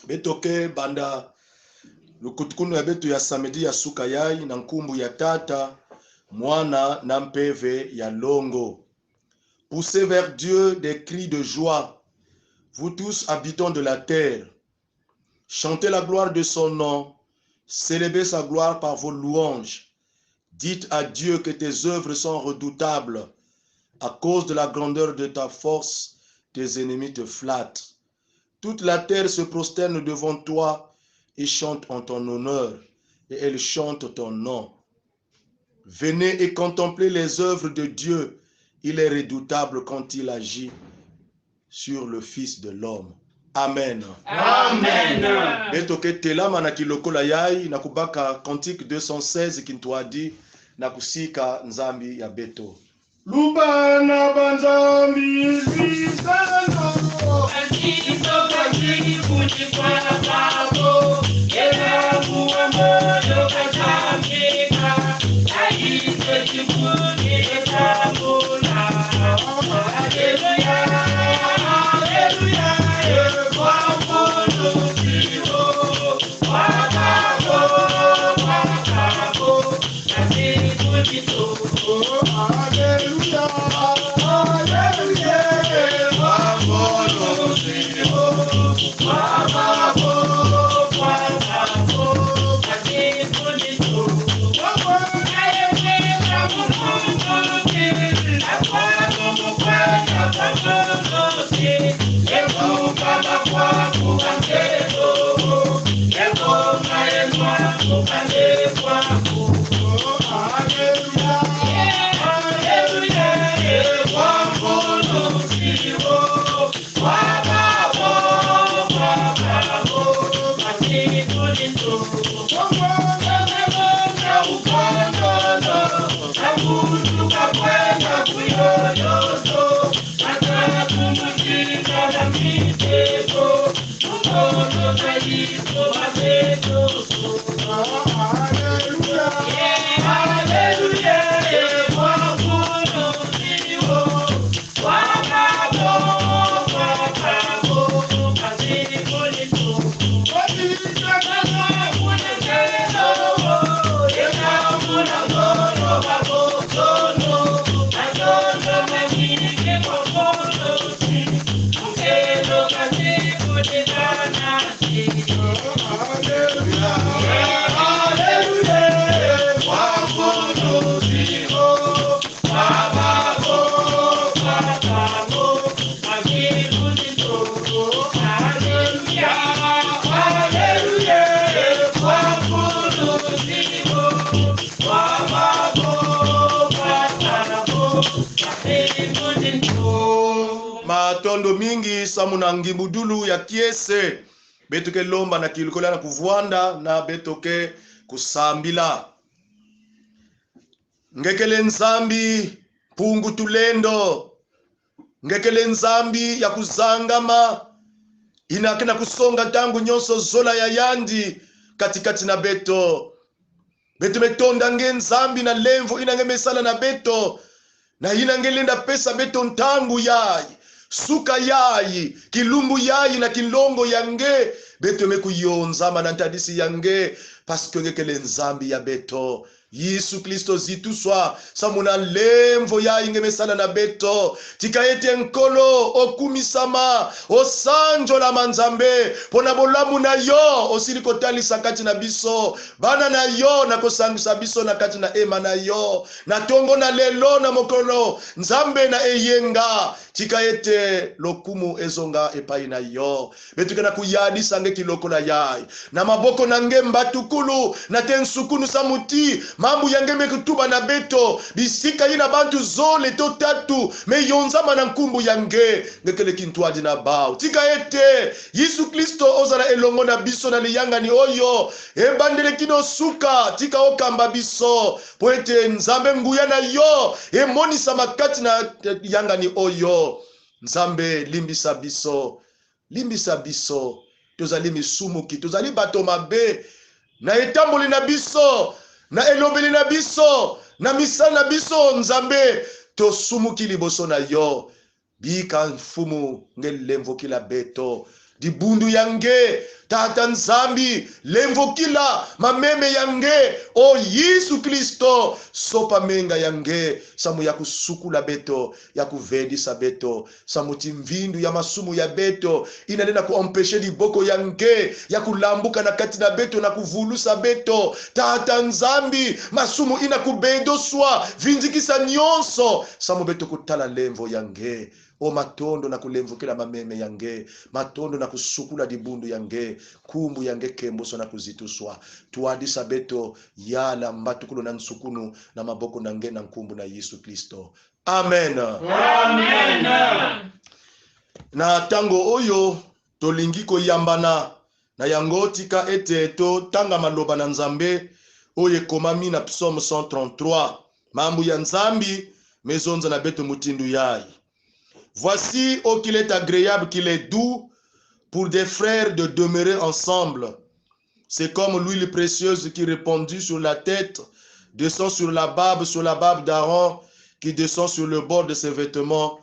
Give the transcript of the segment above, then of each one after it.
betoke banda lukutukunu ya betu ya samedi ya suka yai na nkumbu ya tata mwana na mpeve ya longo. Poussez vers Dieu des cris de joie, vous tous habitants de la terre. Chantez la gloire de son nom, célébrez sa gloire par vos louanges. Dites à Dieu que tes œuvres sont redoutables. À cause de la grandeur de ta force, tes ennemis te flattent. Toute la terre se prosterne devant toi et chante en ton honneur, et elle chante ton nom. Venez et contemplez les œuvres de Dieu. Il est redoutable quand il agit sur le Fils de l'homme. Amen. Amen. Betoke telama na kilokola yai na kubaka Cantique 216 kintuadi na kusika nzambi ya beto. Lubana banzambi zizano Akito kajini kujifwa babo Ela muamoyo kajamika Akito kifuni etabula Hallelujah, hallelujah Kwa mkono kiho Wakabo, wakabo Akini kujito Hallelujah, hallelujah, wakolo sio, wakabo, wakabo, katibu nitu, wakayekeka mukumuki, akwakumukwenya kakolosi, ekukaba kwakukangeto, ekomayenwa kukandekwaku, hallelujah. Matondo mingi samuna ngibudulu ya kiese betoke lomba na kilikola na kuvwanda na betoke kusambila ngekele nzambi pungu tulendo ngekele nzambi ya kuzangama inakena kusonga tangu nyonso zola ya yandi katikati na beto metonda nge nzambi na lemvo inangemesala na beto na inangelinda pesa beto ntangu yayi suka yayi kilumbu yayi na kilongo yange beto mekuyonzama na ntadisi yange paske ngekele nzambi ya beto Yesu Kristo zituswa samuna lemvo ya ingemesala na beto tikaete nkolo okumisama osanjo la manzambe pona bolamu na yo osiliko tali sakati na biso bana na yo na kosangisa biso na kati na ema na yo na tongo na lelo na mokolo nzambe na eyenga tikaete lokumu ezonga epai na yo betuke na kuyadisa nge kiloko na yai na maboko na nge mbatukulu na tensukunu samuti mambu yange mekutuba na beto bisika ina bantu zole to tatu me yonzama na nkumbu yange ngekele kintuadi na bao tikaete Yesu Kristo ozala elongo na biso na liyanga ni oyo ebandele kino suka tika okamba biso poete nzambe nguya na yo emonisa makati na yanga ni oyo nzambe limbisa biso tozali misumuki tozali bato mabe na etamboli na biso na elobeli na biso na misala na biso nzambe tosumuki liboso na yo bika mfumu ngelemvo kila beto dibundu yange tata nzambi lemvo kila mameme yange o Yesu Kristo sopa menga yange samu ya kusukula beto ya kuvedisa beto samu timvindu ya masumu ya beto inanena kuompeshe liboko yange ya kulambuka na kati na beto na kuvulusa beto tata nzambi masumu ina kubedoswa vinzikisa nyonso samu beto kutala lemvo yange o matondo na kulemvukila mameme yange matondo na kusukula dibundu yange kumbu yange kemboso na kuzituswa tuadisa beto yala mbatukulo na nsukunu na maboko nange na nkumbu na Yesu Kristo. Amen. Amen. Na tango oyo tolingiko yambana na yango tika ete to tanga maloba na nzambe oye komami na Psaume 133 mambu ya nzambi mezonza na beto mutindu yai. Voici, oh qu'il est agréable, qu'il est doux pour des frères de demeurer ensemble. C'est comme l'huile précieuse qui répandue sur la tête, descend sur la barbe d'Aaron, qui descend sur le bord de ses vêtements.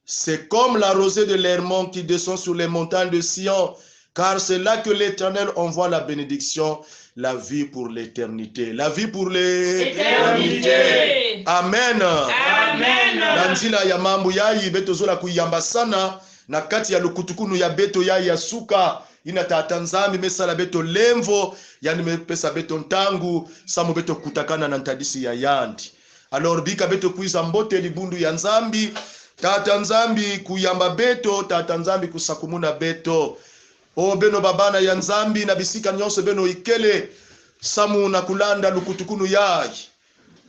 C'est comme la rosée de l'Hermon qui descend sur les montagnes de Sion, car c'est là que l'Éternel envoie la bénédiction, la vie pour l'éternité. La vie pour l'éternité. Amen. Amen. Na nzila ya mambo yayi beto zola kuyamba sana na kati ya lukutukunu ya beto yayi ya suka ina tata nzambi mesala beto lemvo yani mepesa beto ntangu samu beto kutakana na ntadisi ya yandi. Alors bika beto kuiza mbote libundu ya nzambi tata nzambi kuyamba beto tata nzambi kusakumuna beto o beno babana ya nzambi na bisika nyonso beno ikele samu na kulanda lukutukunu yayi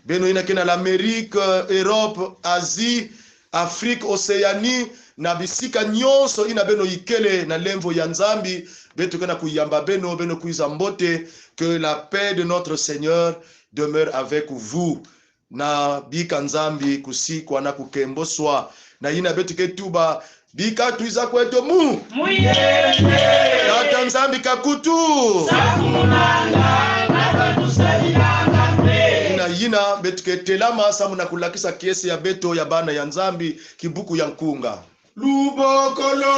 beno inakena l'Amérique, Europe, Asie, Afrique, Océanie na bisika nyonso ina beno ikele na lemvo ya nzambi beto kana kuyamba beno kuiza mbote. Que la paix de notre Seigneur demeure avec vous na bika nzambi kusikwa na kukemboswa na ina beto ketuba bika tuiza kweto mu tata nzambi kakutu yina betuke telama samu na kulakisa kiesi ya beto ya bana ya nzambi kibuku ya nkunga lubokolo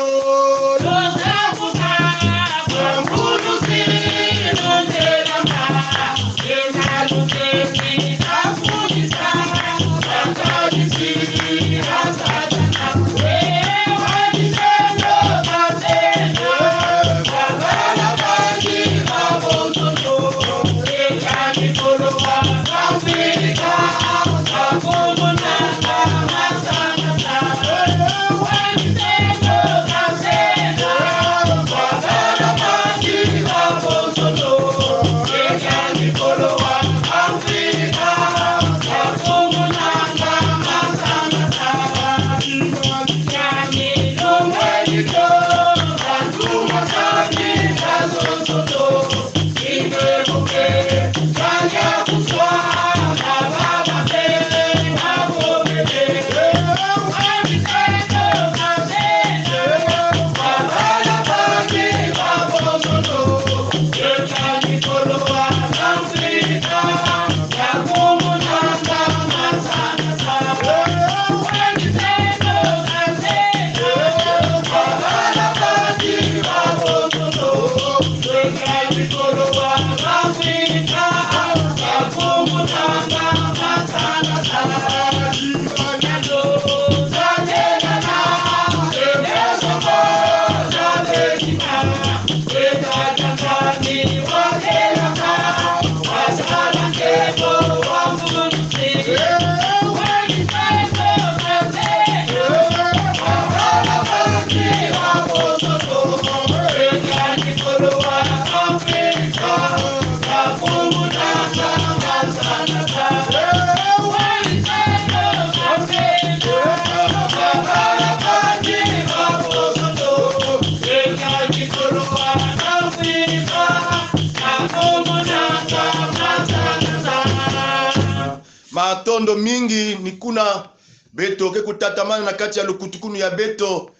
matondo mingi nikuna beto ke kutatamana na kati ya lukutukunu ya beto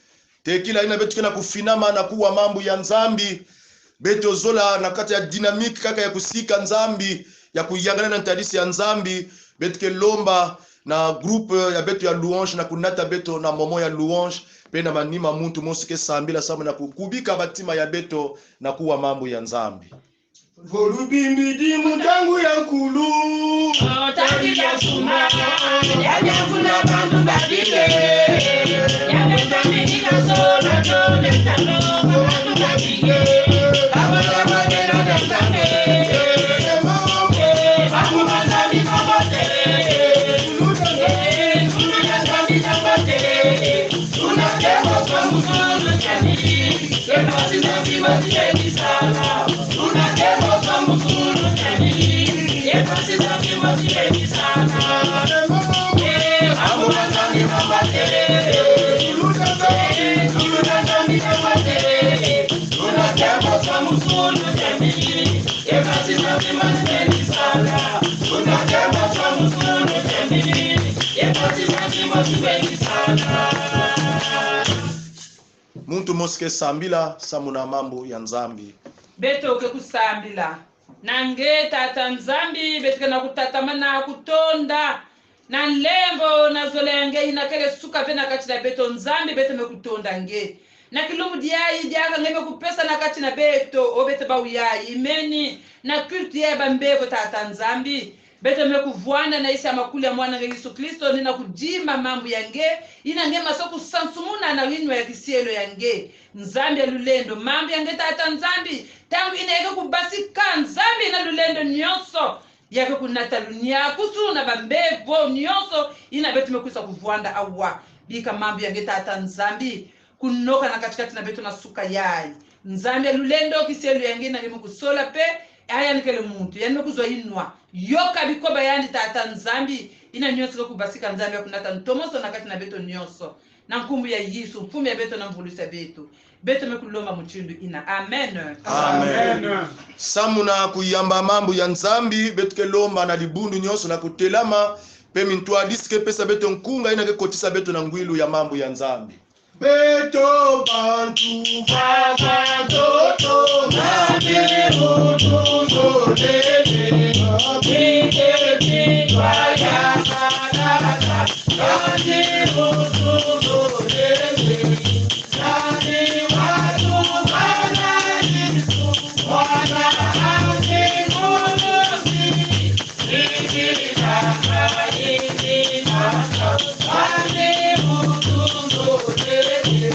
tekila ina beto kena kufinama na kuwa mambo ya nzambi beto zola na kati ya dinamiki kaka ya kusika nzambi ya kuyangana na ntadisi ya nzambi beto ke lomba na groupe ya beto ya louange na kunata beto na momo ya louange pe na manima muntu mosike sambila samu na kukubika batima ya beto na kuwa mambo ya nzambi. Volubimbi di mutangu ya kulu Tangi ya suma, ya nyakuna bandu babile. Ya mbembe ni kasola jone tano, bandu babile. Kabala madero de kame, baku mazali mabote. Sulu ya zambi mabote. Suna demo kwa musulu chani, kebasi zambi mazile sana. Suna demo kwa musulu chani. Pasi zambi mazile sana, amuna zambi mabatele, luna zambi mabatele, luna demo kwa musulu jamii. Pasi zambi mazile sana, luna demo kwa musulu jamii. Pasi zambi mazile sana. Muntu mosike sambila samuna mambo ya nzambi. Beto ke kusambila. Nange tata nzambi betuke na kutatamana kutonda na nlembo na zolenge inakele suka pena kati na beto nzambi beto me kutonda nge na kilumu diayi diaga ngebe kupesa na kati na beto o beto ba uyayi imeni na kulti ya bambebo tata nzambi beto me kuvuana na isi ya makuli ya mwana Yesu Kristo nina kujima mambo yange ina nge masoku sansumuna na winwa ya kisielo yange nzambi ya lulendo mambo yange tata nzambi tangu inaweka kubasika nzambi na lulendo nyonso yake kunata lunia kusuna bambevo nyonso ina betu mekuisa kuvuanda awa bika mambo yange tata nzambi kunoka na katikati na betu na suka yai nzambi ya lulendo kisielo yange na ngemu kusola pe aya nikele muntu yani mekuzwa inwa yoka bikoba yani tata nzambi ina nyonso kubasika nzambi ya kunata ntomoso na kati na betu nyonso na nkumbu ya Yesu mfumu ya beto na mvulisa beto beto mekulomba muchindu ina amen. Amen. Samuna kuyamba mambo ya nzambi betu ke lomba na libundu nyonso na kutelama pe mintwa diske pesa beto nkunga ina ke kotisa beto na ngwilu ya mambo ya nzambi. Beto bantu baba toto nami mutu zolele Bike bikwa ya kanaka nami mutu zolele Nami watu wana Yesu wana haki mulusi Ikitaka ikitaka nami mutu zolele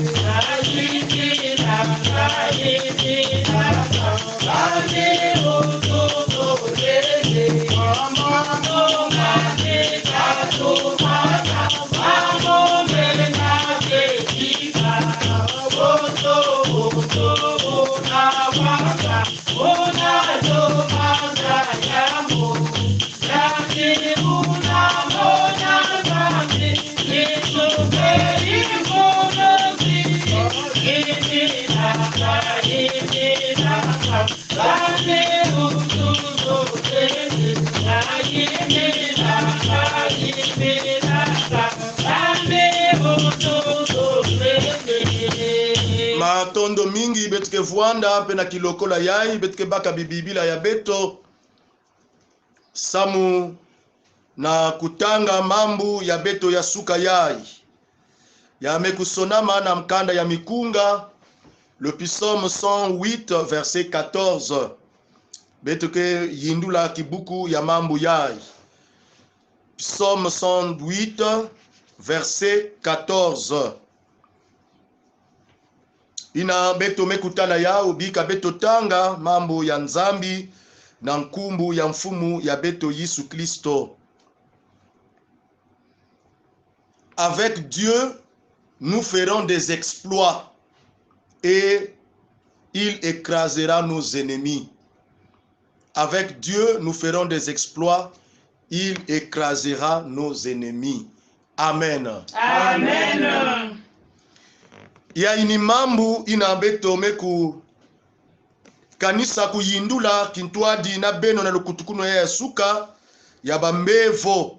Matondo mingi betuke vuanda pe na kilokola yai betuke baka bibibila ya beto samu na kutanga mambu ya beto ya suka yai ya mekusonama na mkanda ya mikunga le psaume 108 verset 14 betuke yindula kibuku ya mambu yai psaume 108 verset 14 ina beto mekutana yao bika beto tanga mambo ya nzambi na nkumbu ya mfumu ya beto Yesu Kristo. Avec Dieu nous ferons des exploits et il écrasera nos ennemis. Avec Dieu nous ferons des exploits, il écrasera nos ennemis. Amen. Amen. Ya ini mambu ina beto meku kanisa kuyindula kintwadi na beno na lukutukuno ya suka ya bambevo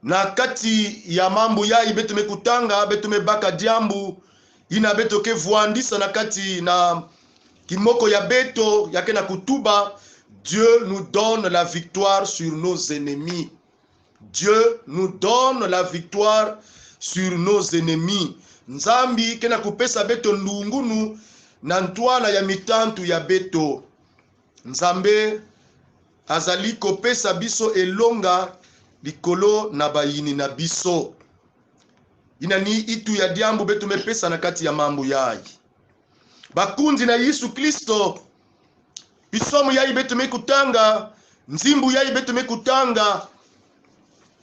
na kati ya mambu ya ibeto mekutanga beto mebaka diambu ina beto ke vuandisa na kati na kimoko ya beto yake na kutuba Dieu nous donne la victoire sur nos ennemis. Dieu nous donne la victoire sur nos ennemis. Nzambi kena kupesa beto ndungunu na ntwala ya mitantu ya beto. Nzambe azali kopesa biso elonga likolo na bayini na biso. Inani itu ya diambu beto mepesa na kati ya mambo yai. Bakunzi na Yesu Kristo. Bisomo yai beto mekutanga. Nzimbu yai beto mekutanga.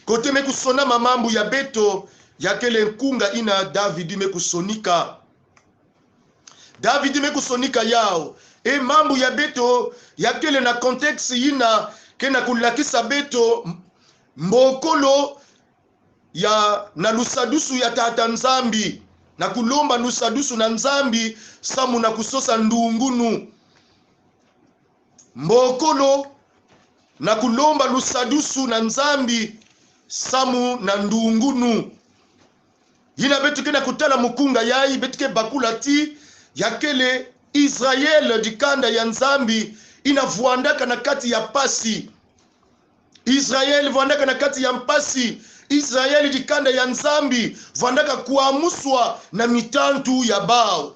Kote mekusona mamambu ya beto. Yakele nkunga ina David mekusonika. David mekusonika yao. E mambu ya beto. Yakele na konteksti ina. Kena kulakisa beto. Mbokolo ya na lusadusu ya tata Nzambi. Na kulomba lusadusu na Nzambi. Samu na kusosa ndungunu. Mbokolo na kulomba lusadusu na Nzambi. Samu na ndungunu. Yina betu kena kutala mukunga yai. Betu ke bakula ti. Yakele Israel dikanda ya Nzambi. Ina vuandaka na kati ya pasi. Israel vuandaka na kati ya mpasi. Israeli dikanda ya Nzambi vuandaka kuamuswa na mitantu ya bao.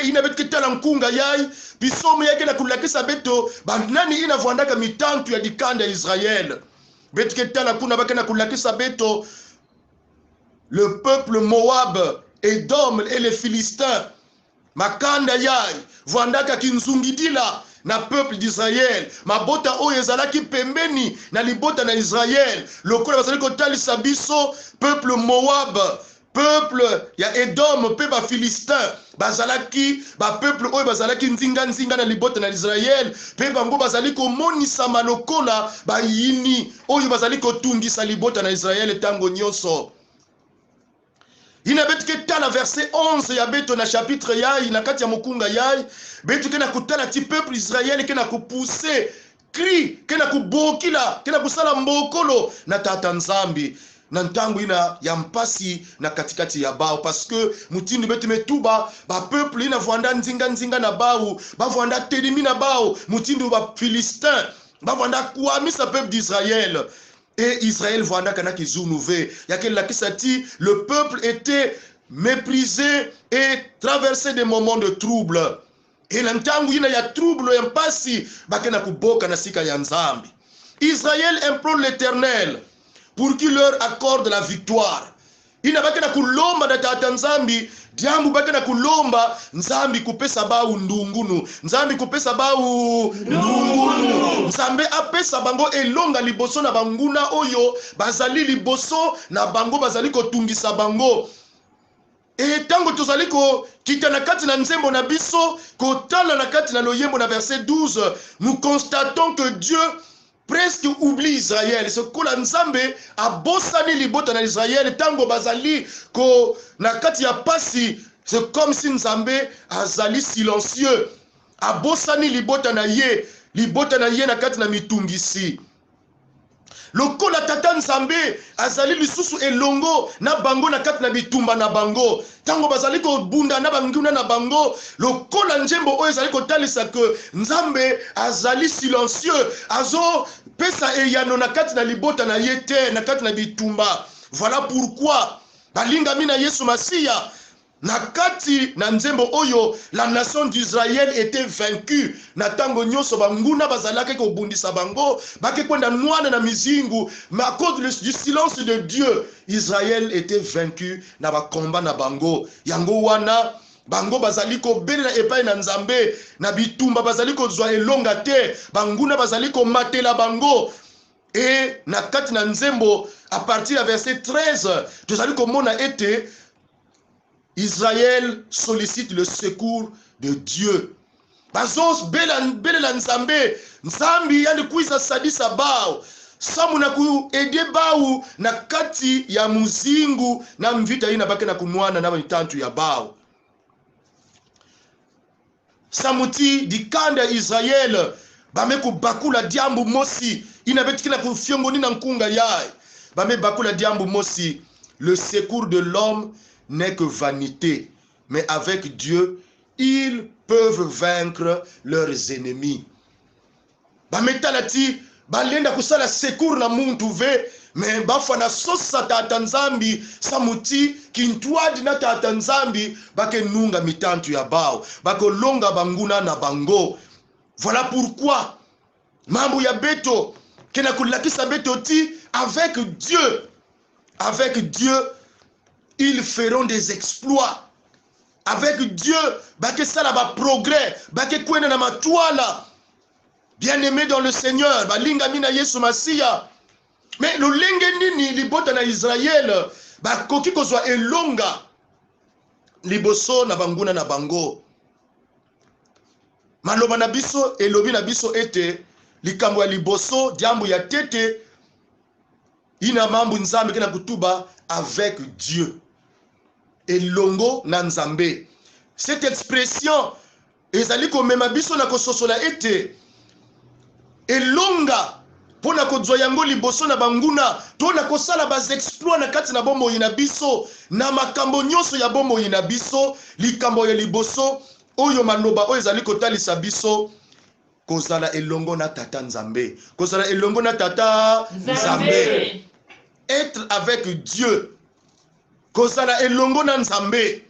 Ina betu kitala mkunga yai. Bisomo yake na kulakisa beto. Banani ina vuandaka mitantu ya dikanda ya Israel. Betu kitala kuna baka na kulakisa beto. Le peuple Moab, Edom et les Philistins. Makanda yai. Vuandaka kinzungidila. Na peuple d'Israël. Mabota oyo ezalaki pembeni na libota na Israël. Lokola bazali kotalisa biso peuple Moab, peuple ya Edom pe ba Philistin. Bazalaki ba peuple oyo bazalaki nzinga na libota na Israël. Pe bango bazali komonisa malokola ba yini oyo bazali kotungisa libota na Israël tango nyonso. Ina betu ke tala verset 11 ya beto na chapitre yai na kati ya mukunga yai. Betu ke na kutala ti peuple Israël ke na kupuse cri ke na kubokila ke na kusala mbokolo na tata Nzambi na ntango ina ya mpasi na katikati ya bao parce que mutindu betu metuba ba peuple ina vuanda nzinga na bao ba vuanda telimi na bao mutindu ba Philistin ba vuanda kuamisa peuple d'Israël. Et Israël voit kanaki zunouvé. Yakel la kisati, le peuple était méprisé et traversé des moments de trouble. Et l'entangu ina ya trouble impasi bakena kuboka na sika ya Nzambi. Israël implore l'Éternel pour qu'il leur accorde la victoire. Ina bakena kulomba na tata Nzambi, diambu bakena kulomba Nzambi kupesa bau ndungunu. Nzambi kupesa bau ndungunu. Nzambe apesa bango elonga liboso na banguna oyo bazali liboso na bango bazali kotungisa bango. Et tango tozali ko kita na kati na nzembo na biso kotala na kati na loyembo na verset 12, nous constatons que Dieu presque oublie Israël. Ce que la Nzambe a bossani libota na Israël tango bazali ko na kati ya pasi. C'est comme si Nzambe azali silencieux. A bossani libota na ye na kati na mitungisi. Lokola tata Nzambe azali lisusu elongo na bango na kati na bitumba na bango. Tango bazali ko bunda na banguna na bango. Lokola njembo oyo ezali kotalisa ke Nzambe azali silencieux. Azo pesa eyano na kati na libota na yete na kati na bitumba. Voilà pourquoi balinga mina Yesu Masiya na kati na nzembo oyo la nation d'Israël était vaincue. Na tango nyoso banguna bazalaka ko bundisa bango bake kwenda nwana na mizingu, mais à cause du silence de Dieu, Israël était vaincu na ba combat na bango. Yango wana bango bazali ko belela epai na Nzambe na bitumba bazali ko zwa elonga te, banguna bazali ko matela bango. Et na kati na nzembo à partir du verset 13 tozali komona ete Israël sollicite le secours de Dieu. Bazos belela Nzambe, Nzambi yandi kuisa sadisa bao. Samu na ku ede bao na kati ya muzingu na mvita ina bake na kunwana na mitantu ya bao. Samuti dikanda Israël bame ku bakula diambu mosi ina betikina ku fiongoni na nkunga yai. Bame bakula diambu mosi, le secours de l'homme n'est que vanité, mais avec Dieu, ils peuvent vaincre leurs ennemis. Bametalati balenda kusala secours na muntu ve me bafana sosa tata nzambi samuti kintwadi na tata nzambi bakenunga mitantu ya bao bakolonga banguna na bango. Voilà pourquoi mambo ya beto kena kulakisa beto ti avec Dieu ils feront des exploits. Avec Dieu bake sala ba progrès bake kwena na matwala. Bien-aimé dans le Seigneur, balinga mina Yesu Masiya. Mais le lenge nini libota na Israël bakoki kozwa elonga liboso na banguna na bango. Maloba na biso elobi na biso ete likambo ya liboso diambo ya tete ina mambo nzambe kena kutuba avec Dieu. Elongo na nzambe. Cette expression ezali komema biso na kososola ete elonga pona kozwa yango liboso na banguna to na kosala bas exploit na kati na bombo ina biso na makambo nyonso ya bombo ina biso likambo ya liboso oyo maloba oyo ezali kotalisa biso kozala elongo na tata nzambe, kozala elongo na tata nzambe, être avec Dieu, kozala elongo na nzambe.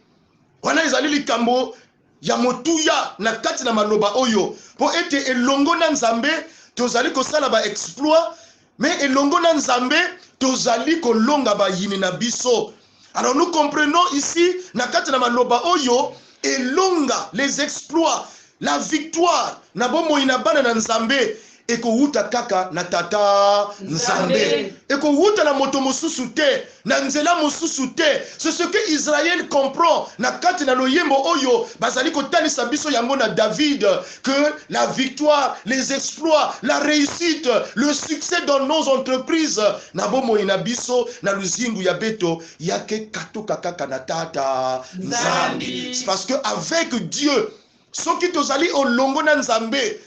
Wana ezali likambo ya motuya na kati na maloba oyo po ete elongo na nzambe tozali kosala ba exploit, mais elongo na nzambe tozali kolonga ba yini na biso. Alors nous comprenons ici na kati na maloba oyo elonga les exploits, la victoire na bomo ina bana na nzambe eko wuta kaka na tata nzambe, eko wuta na moto mosusu te na nzela mosusu te. C'est ce que Israël comprend na kati na loyembo oyo bazali kotalisa biso yango na David, que la victoire, les exploits, la réussite, le succès dans nos entreprises na bomo ina biso na luzingu ya beto yake katoka kaka na tata nzambe. C'est parce que avec Dieu soki tozali olongo na nzambe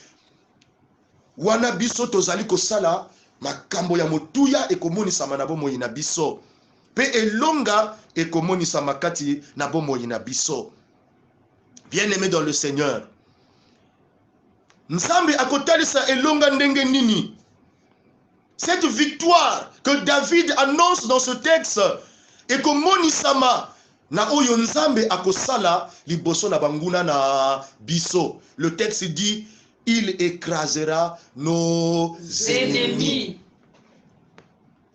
wana biso tozali kosala makambo ya motuya ekomonisama na bomoi na biso pe elonga ekomonisama kati na bomoi na biso. Bien-aimé dans le Seigneur, nzambe akotalisa elonga ndenge nini? Cette victoire que David annonce dans ce texte ekomonisama na oyo nzambe akosala liboso na banguna na biso. Le texte dit il écrasera nos ennemis.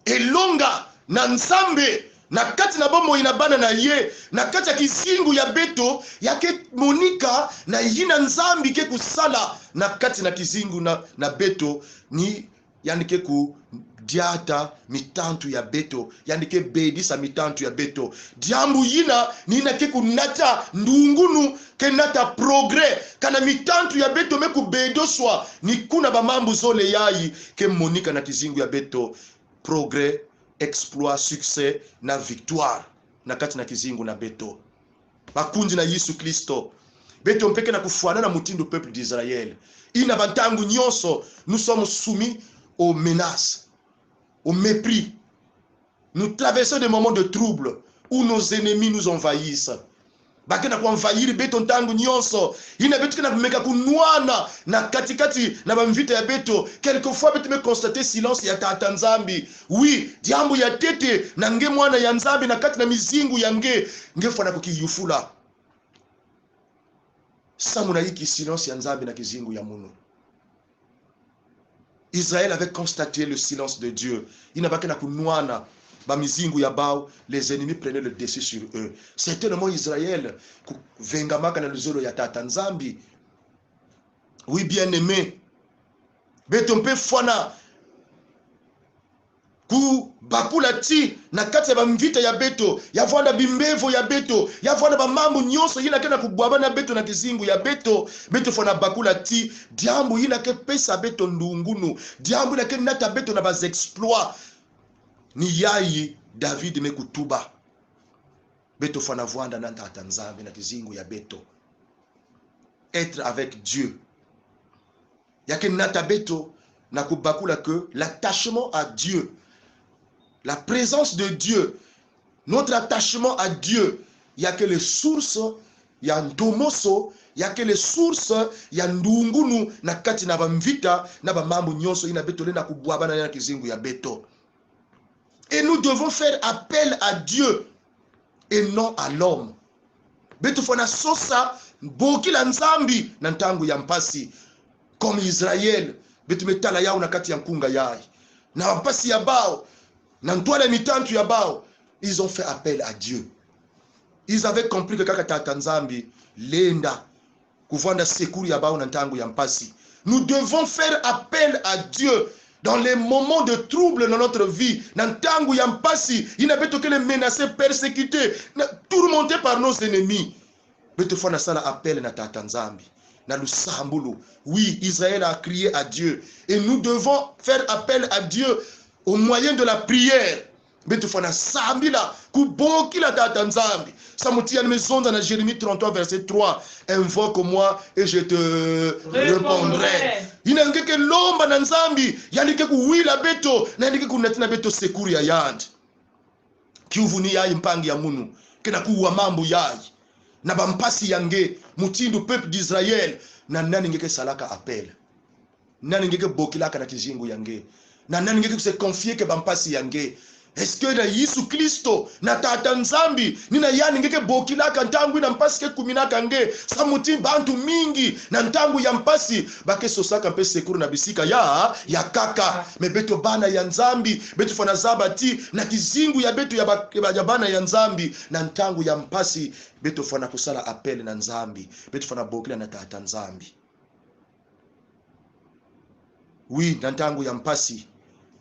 Elonga na nzambe na kati na bomo ina bana na ye na kati ya kizingu ya beto yake monika na yina nzambi ke kusala na kati na kizingu na beto ni yanike ku diata mitantu ya beto, yandike bedisa mitantu ya beto. Diambu yina nina ke kunata ndungunu ke nata progrès kana mitantu ya beto meku bedo swa ni kuna ba mambu zole yayi ke monika na kizingu ya beto. Progrès, exploit, succès na victoire na kati na kizingu na beto. Bakunzi na Yesu Kristo beto mpeke na kufuana na mutindo peuple d'Israël. Ina bantangu nyonso nous sommes soumis aux menaces, au mépris. Nous traversons des moments de trouble où nos ennemis nous envahissent. Bakena kwa envahir beto ntangu nyonso ina beto kena kumeka kunwana na katikati na bamvita ya beto. Quelquefois beto me constater silence ya tata nzambi. Oui, diambu ya tete na nge mwana ya nzambi na kati na mizingu ya nge fana kukiyufula. Samuna hiki silence ya nzambi na kizingu ya munu. Israël avait constaté le silence de Dieu. Il n'a pas qu'à kunwana ba mizingu ya bao, les ennemis prenaient le dessus sur eux. Certainement Israël vengamaka na luzolo ya tata nzambi. Oui, bien-aimé, betompe fwana ku bakula ti na kati ya bamvita ya beto ya vanda bimbevo ya beto ya vanda bamambu nyonso yina kena kubwaba na beto na kizingu ya beto fwana bakula ti diambu yina ke pesa beto ndungunu diambu yina ke nata beto na bas exploit ni yayi David me kutuba beto fwana vanda na tata nzambe na kizingu ya beto. Être avec Dieu yake nata beto na kubakula que l'attachement à Dieu, la présence de Dieu, notre attachement à Dieu, il n'y a que les sources ya ndomoso yake les sources ya ndungunu na kati na bamvita na bamambo nyonso ina beto lena kubwaba na kizingu ya beto. Et nous devons faire appel à Dieu et non à l'homme. Beto fona sosa boki la nzambi na ntangu ya mpasi comme Israël beto metala yao na kati ya nkunga yai na mpasi ya bao na ntwala mitantu ya bao. Ils ont fait appel à Dieu. Ils avaient compris que kaka tata nzambi lenda kuvanda sekuru ya bao na ntangu ya mpasi. Nous devons faire appel à Dieu dans les moments de trouble dans notre vie. Na ntangu ya mpasi, il n'a pas que les menacés, persécutés, tourmentés par nos ennemis. Beto fona sala appel na tata nzambi. Na lusambulu. Oui, Israël a crié à Dieu et nous devons faire appel à Dieu au moyen de la prière. Beto fona sambila kuboki la tata nzambi. Samutia maison dans Jérémie 33 verset 3. Invoque-moi et je te répondrai. Inangeke lomba na nzambi yandike kuwila beto na yandike kunatina beto sekuri ya yandi. Kiuvuni yai mpangi ya munu kena kuwa mambo yai na bampasi yange mutindu peuple d'Israël na nani ngeke salaka appel. Nani ngeke bokilaka na kizingu yange. Na nani ngeke se confier ke bampasi yange. Est-ce que na Yesu Kristo na tata nzambi nina yani ngeke bokilaka ntangu na mpasi ke kuminaka nge samuti bantu mingi na ntangu ya mpasi bake sosaka mpe sekuru na bisika ya kaka me beto bana ya nzambi beto fana zabati na kizingu ya beto ya bana ya nzambi na ntangu ya mpasi beto fana kusala appel na nzambi beto fana bokila na tata nzambi. Oui, na ntangu ya mpasi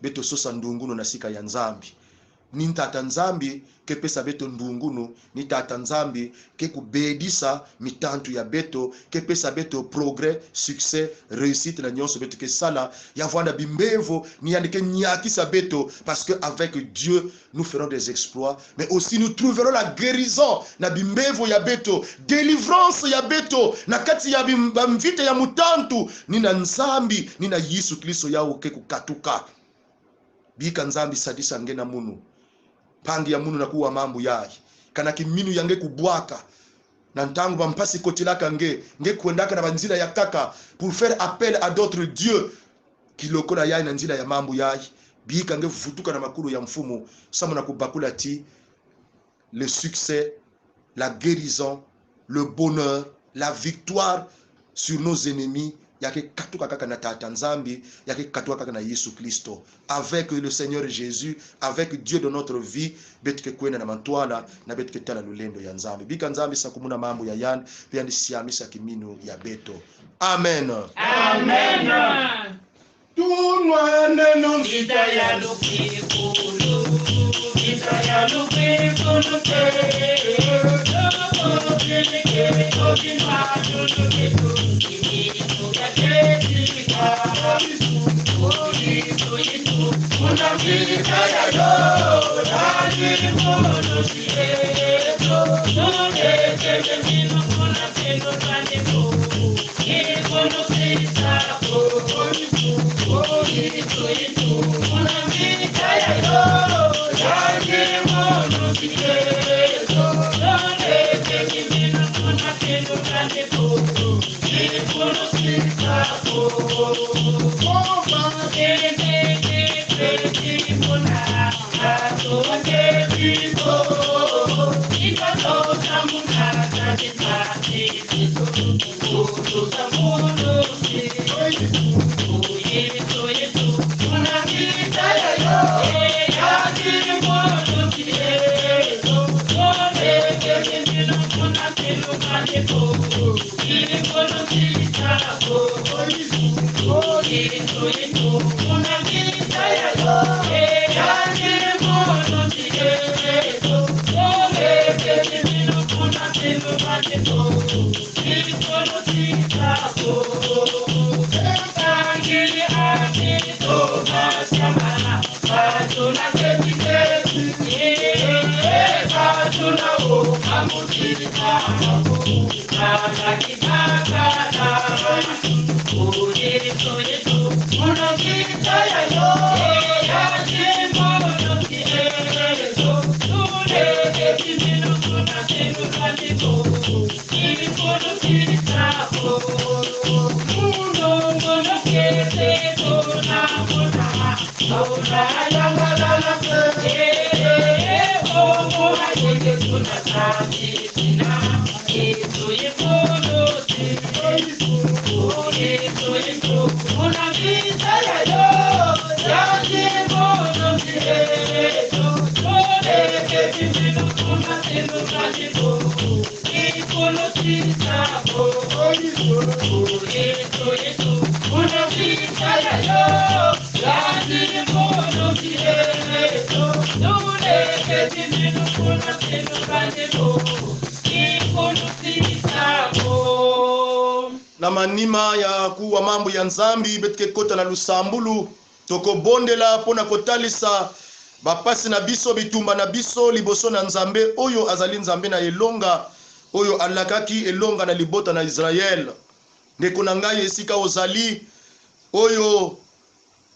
beto sosa ndungunu na sika ya nzambi. Ni tata nzambi ke pesa beto ndungunu, ni tata nzambi ke kubedisa mitantu ya beto, ke pesa beto progrès, succès, réussite na nyonso beto ke sala ya vanda bimbevo ni yandike nyakisa beto parce que avec Dieu nous ferons des exploits, mais aussi nous trouverons la guérison na bimbevo ya beto, délivrance ya beto na kati ya bimvite ya mutantu ni na nzambi ni na Yesu Kristo yao ke kukatuka. Bika nzambi sadisa nge na munu pangi ya munu na kuwa mambo yai kana kiminu yange kubwaka na ntangu bampasi kotilaka nge kuendaka na banzila ya kaka pour faire appel à d'autres dieux kilokola yai na nzila ya mambo yai. Bika nge vutuka na makulu ya mfumu samu na kubakula ti le succès, la guérison, le bonheur, la victoire sur nos ennemis yake katuka kaka na tata nzambi yake katuka kaka na Yesu Kristo. Avec le Seigneur Jésus, avec Dieu de notre vie betike kwenda na mantwala na betike tala lulendo ya nzambi. Bika nzambi sakumuna mambo ya yan pia ndisiamisa kiminu ya beto. Amen. Amen. Tunwa neno Vita ya lukikulu, vita ya lukikulu Thank you. Na manima ya kuwa mambo ya nzambi betike kota na lusambulu toko bondela pona kotalisa bapasi na biso bitumba na biso liboso na nzambe oyo azali nzambe na elonga oyo alakaki elonga na libota na Israel. Ndeko na ngai esika ozali oyo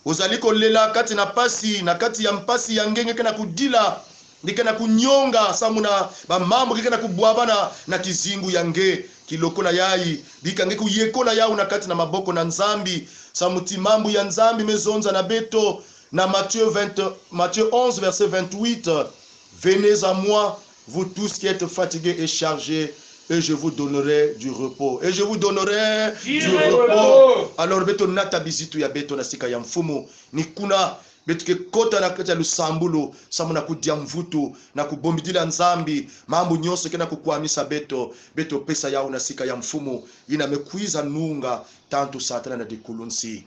ozali kolela kati na pasi na kati ya mpasi ya ngenge kana kudila ndikana kunyonga samuna bamambo kikana kubwabana na kizingu yange kilokola yai bikange kuyekola yao na kati na maboko na nzambi samuti mambu ya nzambi mezonza na beto na Matthieu 11 verset 28. Venez à moi vous tous qui êtes fatigués et chargés et je vous donnerai du repos. Et je vous donnerai du repos. Alors beto nata bizitu ya beto na sika ya mfumu ni kuna betuke kota na kati ya lusambulu samuna kudia mvutu na kubombidila nzambi mambo nyonso kena kukwamisa beto pesa yao na sika ya mfumu ina mekwiza nunga tantu satana na dikulunsi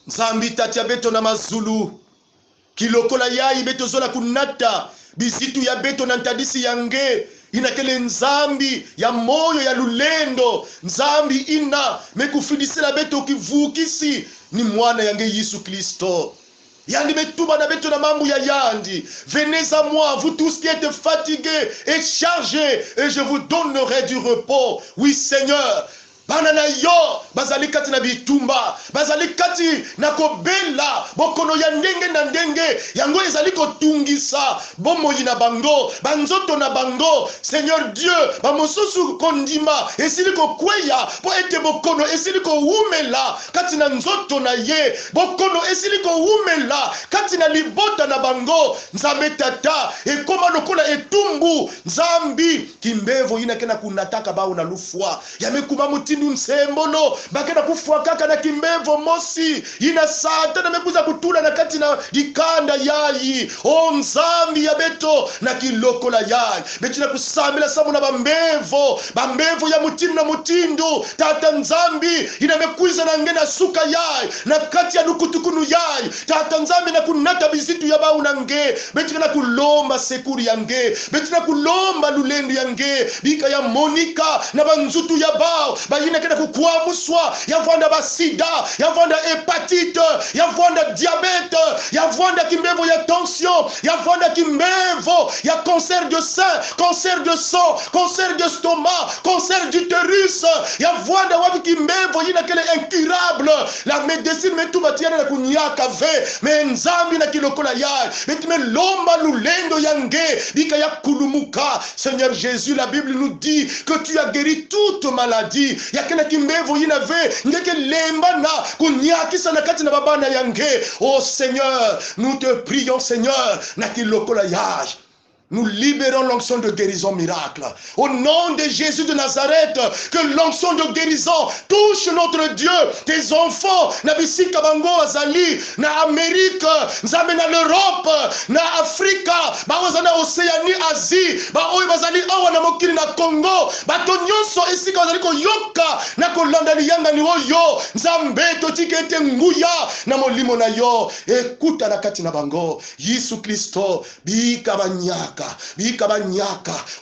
nzambi tati ya beto na mazulu kilokola yai beto zola kunata bizitu ya beto na ntadisi yange inakele nzambi ya moyo ya lulendo nzambi ina mekufidisela beto kivukisi ni mwana yange Yesu Kristo yandi metuma na beto na mambu ya yandi. Venez à moi vous tous qui êtes fatigués et chargés et je vous donnerai du repos. Oui Seigneur, bana na yo bazali kati na bitumba bazali kati na kobela bokono ya ndenge na ndenge yango ezali kotungisa bomoi na bango banzoto na bango. Seigneur Dieu bamosusu kondima esili kokweya po ete bokono esili koumela kati na nzoto na ye bokono esili koumela kati na libota na bango. Nzambe tata ekoma lokola etumbu nzambi kimbevo inakena kunataka bao na lufwa yamekuba mutindu nsembolo bakena kufwa kaka na kimbevo mosi ina satana mekuza kutula na kati na dikanda yai o nzambi ya beto na kilokola yai betina kusambila samu na bambevo ya mutindu na mutindu tata nzambi ina mekuiza na ngena suka yai na kati ya nukutukunu yai tata nzambi na kunata bizitu ya bau na nge betina na kulomba sekuri ya nge betina kulomba lulendu ya nge bika ya Monika na banzutu ya bao bayina kena kukwamuswa yavwanda basida yavwanda hepatite yavwanda diabete yavwanda kimbevo ya tension yavwanda kimbevo ya cancer de sein cancer de sang cancer de stomac cancer d'utérus yavwanda wapi kimbevo yina kele incurable la médecine metubatiana na kunyaka ve menzambi na kilokola yai metime lomba lulendo yange bika ya kulumuka. Seigneur Jésus, la Bible nous dit que tu as guéri toute maladie yakena kimbevo yinave ngeke lemba na kunyakisa na kati na babana yange. Oh Seigneur, nous te prions Seigneur na kilokola yai nous libérons l'onction de guérison miracle. Au nom de Jésus de Nazareth, que l'onction de guérison touche notre Dieu, tes enfants, na bisika bango azali, na Amérique, nzambe na l'Europe, na Afrika, bawazana Océanie, Asie, baoy bazali awa na mokili na Congo, bato nyonso esika bazali ko yoka, na kolanda liyanga ni oyo, nzambe totike ete nguya, na molimo na yo, ekuta na kati na bango, Yesu Kristo, bika banyaka,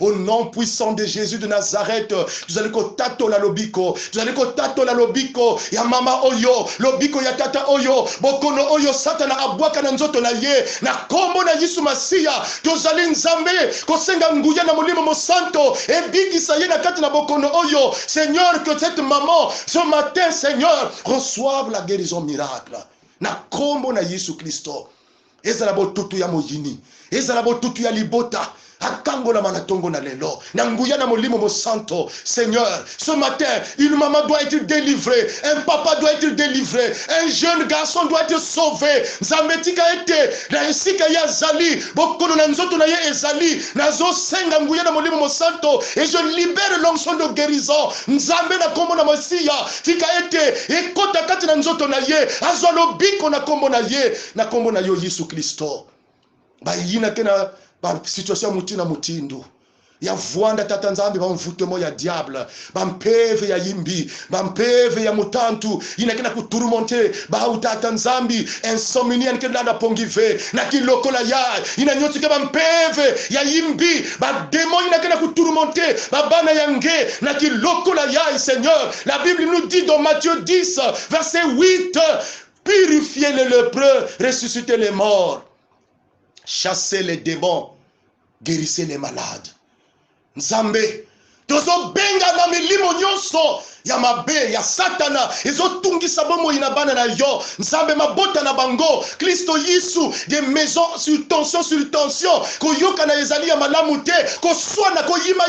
au nom puissant de Jésus de Nazareth. Nous allons kotato la lobiko, nous allons kotato la lobiko ya mama oyo, lobiko ya tata oyo, bokono oyo satana abwaka na nzoto na ye, na kombo na Yesu Masia, tozali nzambe kosenga nguya na molimo mosanto, ebikisa ye na kati na bokono oyo. Seigneur, que cette maman ce matin, Seigneur, reçoive la guérison miracle. Na kombo na Yesu Kristo. Ezala botutu ya mojini, ezala botutu ya libota, akangola manatongo na lelo nanguya na molimo mo santo. Seigneur, ce matin une maman doit être délivrée, un papa doit être délivré, un jeune garçon doit être sauvé. Zambetika ete na esika ya zali bokono na nzoto na ye ezali nazo senga nguya na molimo mo santo, et je libère l'onction de guérison. Nzambe na kombo na Masia tika ete ekota kati na nzoto na ye azwa lobiko na kombo na yo Yesu Kristo. Ba yina kena ba situation mutina mutindu ya vuanda tata nzambe ba mvutemo ya diable ba mpeve ya yimbi ba mpeve ya mutantu inakena kuturmonte ba utata nzambi insomnia nkenda na pongive na kilokola ya inanyotike ba mpeve ya yimbi ba démon inakena kuturmonte ba bana yange na kilokola ya. Seigneur, la Bible nous dit dans Matthieu 10 verset 8, purifiez les lépreux, ressuscitez les morts, chassez les démons, guérissez les malades. Nzambe tozo benga na milimo nyonso ya mabe ya satana ezotungisa bomo inabana na yo. Nzambe mabota na bango Kristo Yesu des maisons sur tension koyoka na ezali ya malamu te koswana koyima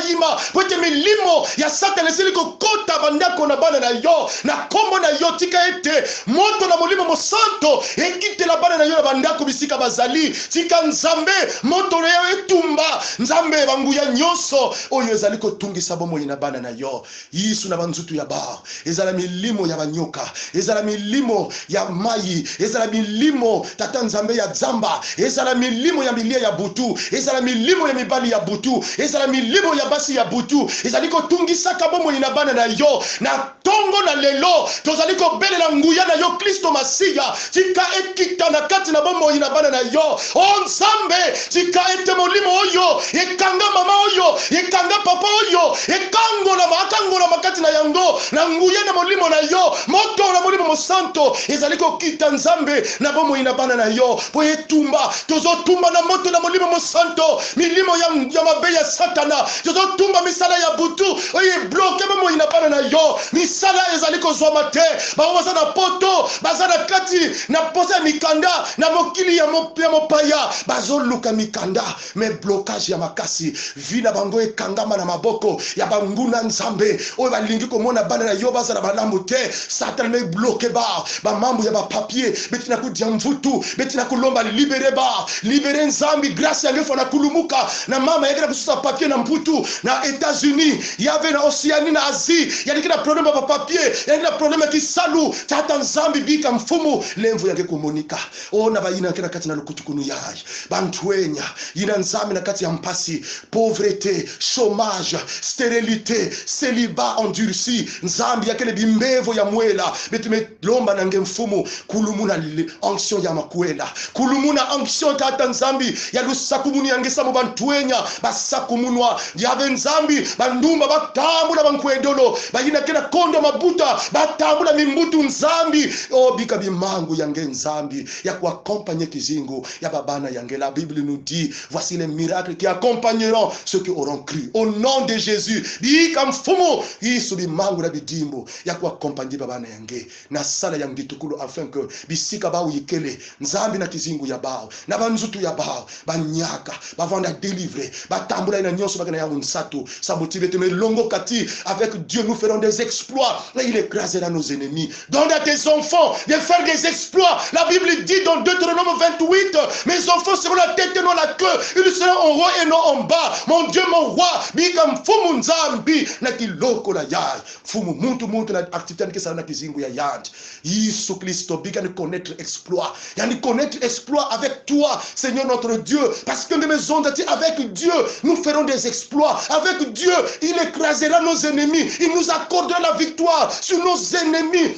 pote milimo ya satana ezili kokota bandako na bana na yo na kombo na yo tika ete moto na molimo mo santo ekite la bana na yo na bandako bisika bazali tika. Nzambe moto na yo etumba Nzambe banguya nyonso oyo ezali kotungisa bomo inabana na yo Yesu na banzutu ya ba ezala milimo ya banyoka, ezala milimo ya mai, ezala milimo tata Nzambe ya zamba, ezala milimo ya milia ya butu, ezala milimo ya mibali ya butu, ezala milimo ya basi ya butu, ezali kotungisa kabomo inabana na yo na tongo na lelo tozali kobelela nguya na yo Kristo Masia tika ekita na kati na bomo inabana na yo. O Nzambe tika ete molimo oyo ekanga mama oyo ekanga papa oyo ekangola makati na yango na nguya na molimo na yo moto na molimo mo santo ezali kokita Nzambe na bomo inabana na yo po etumba tozotumba na moto na molimo mo santo milimo ya mabe ya satana tozotumba misala ya butu oye bloke bomo inabana na yo misala ezali kozwa mate baza na poto baza na kati na posa mikanda na mokili ya mopaya bazoluka mikanda me blocage ya makasi vina bango ekangama na maboko ya banguna Nzambe oyo balingi komona bana na yo baza na balamu te satana me bloqué ba mambo ya ba papier betina kudia mvutu betina kulomba libere Nzambi grâce yange fona kulumuka na mama yake na kususa papier na mputu na États-Unis yave na Oceanie na Asie yani kina problème ba papier yani na problème ki salu tata Nzambi bika mfumu lemvu yake kumonika ona bayina kina kati na lukutukunu yayi bantwenya yina Nzambi na kati ya mpasi pauvreté chômage stérilité célibat endurci Nzambi yakele bimbevo ya mwela betume lomba nange mfumu kulumuna onction ya makwela kulumuna onction tata Nzambi ya lusakumuni yangesa mu bantwenya basakumunwa yave Nzambi bandumba batambula bankwedolo bayina kena kondo mabuta batambula mimbutu Nzambi o bika bimangu yange Nzambi ya kuaccompagner kizingu ya babana yange. La Bible nous dit voici les miracles qui accompagneront ceux qui auront cru au nom de Jésus bika mfumu Yesu bimangu na bidimbo ya kuaccompagner babana yange na sala yangi tukulu afin que bisika ba uyikele Nzambi na kizingu ya bao na banzutu ya bao banyaka bavanda délivrer batambula ina nyonso bakana ya unsato sa motive te longo kati avec Dieu nous ferons des exploits et il écrasera nos ennemis. Donne à tes enfants de faire des exploits. La Bible dit dans Deutéronome 28 mes enfants seront la tête et non la queue, ils seront en haut et non en bas. Mon Dieu mon roi bika mfumu Nzambi na kiloko la yai fumu muntu na activité qui na kizingu ya yandi Yesu Kristo bika ni connaître exploit yani connaître exploit avec toi Seigneur notre Dieu parce que de maison avec Dieu nous ferons des exploits. Avec Dieu il écrasera nos ennemis, il nous accordera la victoire sur nos ennemis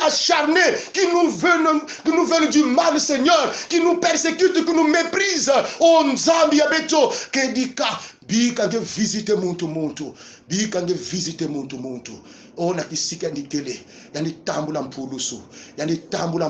acharnés qui nous veulent du mal Seigneur, qui nous persécutent, qui nous méprisent. Oh Nzambi abeto kedika bikange visite muntu bikange visite muntu ona kisika nditele yani tambula mpulusu yani tambula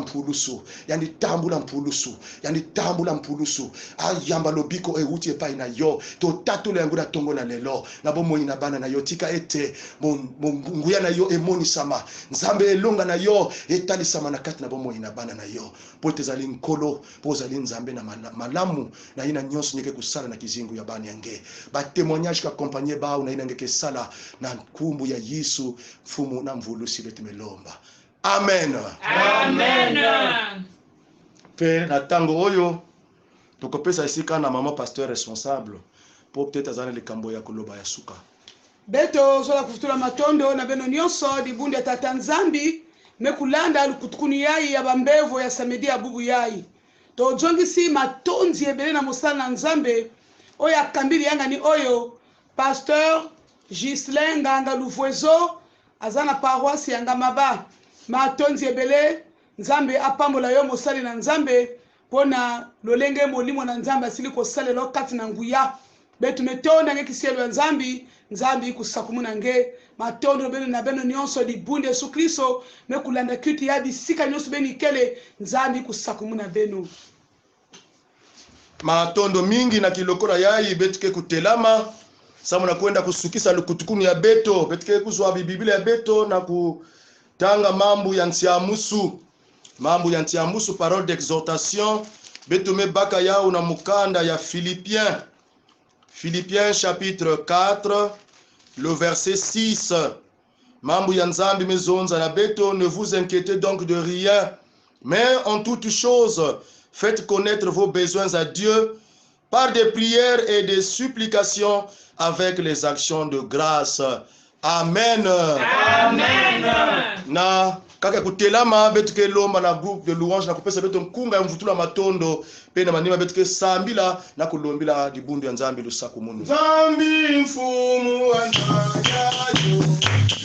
mpulusu ayamba lobiko euti epai na yo to tatula yangu na tongo na lelo na bomo ina bana na yo tika ete nguya na yo emoni sama nzambe elonga na yo etali sama na kati na bomo ina bana na yo pote zali nkolo po zali nzambe na malamu na ina nyonso nyeke kusala na kizingu ya bana yange ba témoignage ka accompagner ba na ina ngeke sala na kumbu ya Yesu fumu na mvulusi letumelomba. Amen. Amen. Pe na tango oyo tukopesa isika na mama pasteur responsable pour peut-être azana likambo ya koloba ya suka. Beto zola kufutula matondo na beno nyonso di bunde tata Nzambi mekulanda lukutukuni yai ya bambevo ya samedi ya bubu yai. To jongisi matonzi ebele na mosala na Nzambe oya kambili yanga ni oyo pasteur Gislain Nganga Luvwezo azana paroisse yanga maba matonzi ebele Nzambe apambola yo mosali na Nzambe pona lolenge molimo na Nzambe asili kosalela kati na nguya betu metonda ngekisielo ya Nzambi kusakumuna nge matondo beno na beno nyonso di bunde Yesu Kristo mekulanda kiti ya bisika nyonso beni kele Nzambi kusakumuna beno matondo mingi na kilokora yai betike kutelama samu na kwenda kusukisa lukutukuni ya beto betike kuzwa Biblia ya beto na kutanga mambo ya ntiamusu parole d'exhortation beto mebaka yao na mukanda ya Philippiens chapitre 4 le verset 6 mambo ya Nzambi mezonza na beto ne vous inquiétez donc de rien mais en toutes choses faites connaître vos besoins à Dieu par des prières et des supplications avec les actions de grâce. Amen. Amen. Na kaka kutelama betuke lomba na groupe de louange na kupesa beto mkunga mvutula matondo pe na manima betuke sambila na kulombila dibundu ya Nzambi lusaku munu. Nzambi mfumu wa nyayo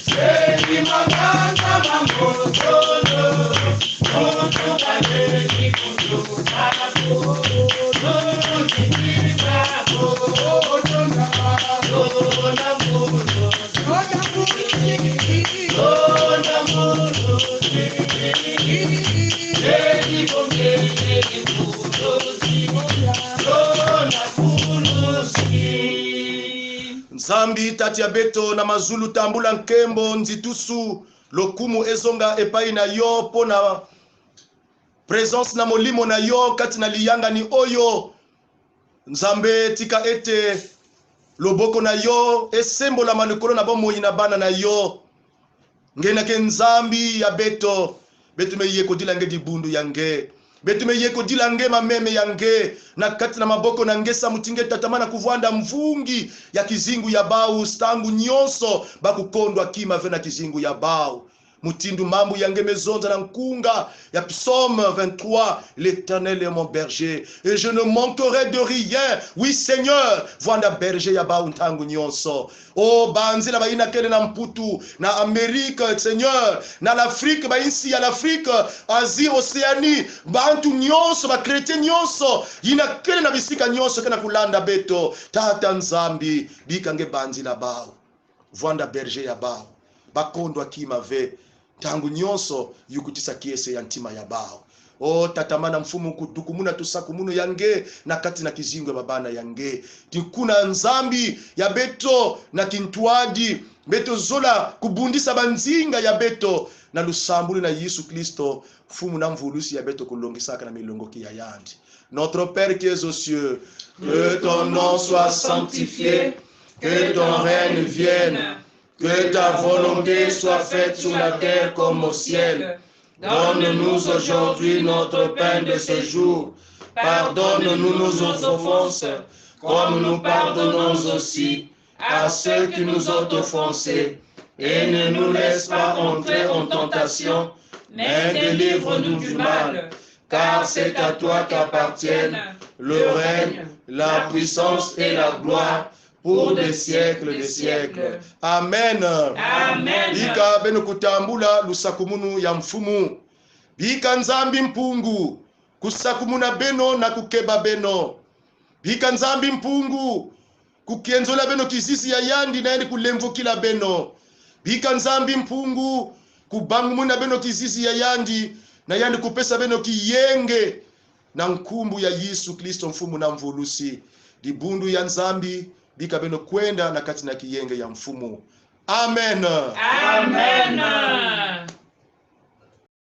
Seni maganga mambotono Moto kaleni kundu Ako Nuru kikisa Kotona Kona muno Kona muno Seni kongene Nzambi tati ya beto na mazulu tambula nkembo nzitusu lokumu ezonga epai na yo pona présence na molimo na yo kati na liyanga ni oyo Nzambe tika ete loboko na yo esembola malikolo na bomoi na bana na yo ngena ke Nzambi ya beto meye kodila nge dibundu yange betume yeko dilange mameme yange na kati na maboko na ngesa mutinge tatamana kuvwanda mvungi ya kizingu ya bau stangu nyonso bakukondwa kima vena kizingu ya bau mutindu mambu yange mezonza na nkunga ya psaume 23 l'Éternel est mon berger et je ne manquerai de rien. Oui Seigneur, vwanda berger ya bau ntangu nyonso o banzi na baina kele na mputu na Amerika Seigneur na l'Afrique bainsi ya l'Afrique Asie Oceanie bantu nyonso ba chrétien nyonso yina kele na bisika nyonso kana kulanda beto tata Nzambi bikange banzi la bau vwanda berger ya bau bakondwa kimave tangu nyonso yukutisa kiese ya ntima ya bao o tatamana mfumu kutukumuna tusakumunu yange na kati na kizingo babana yange tikuna Nzambi ya beto na kintuadi beto zola kubundisa banzinga ya beto na lusambuli na Yesu Kristo mfumu na mvulusi ya beto kulongisaka na milongoki ya yandi. Notre Père qui es aux cieux, que ton nom soit sanctifié, que ton règne vienne. Que ta volonté soit faite sur la terre comme au ciel. Donne-nous aujourd'hui notre pain de ce jour. Pardonne-nous nos offenses, comme nous pardonnons aussi à ceux qui nous ont offensés. Et ne nous laisse pas entrer en tentation, mais délivre-nous du mal. Car c'est à toi qu'appartiennent le règne, la puissance et la gloire, pour des siècles des siècles. Amen. Amen. Bika beno kutambula lusakumunu ya mfumu. Bika Nzambi mpungu kusakumuna beno na kukeba beno. Bika Nzambi mpungu kukienzola beno kisisi ya yandi naende kulemvukila beno bika nzambi mpungu kubangu muna beno kisisi ya yandi na yandi kupesa beno kiyenge na nkumbu ya Yesu Kristo mfumu na mvulusi dibundu ya nzambi bika beno kwenda na kati na kiyenge ya mfumu. Amen. Amen.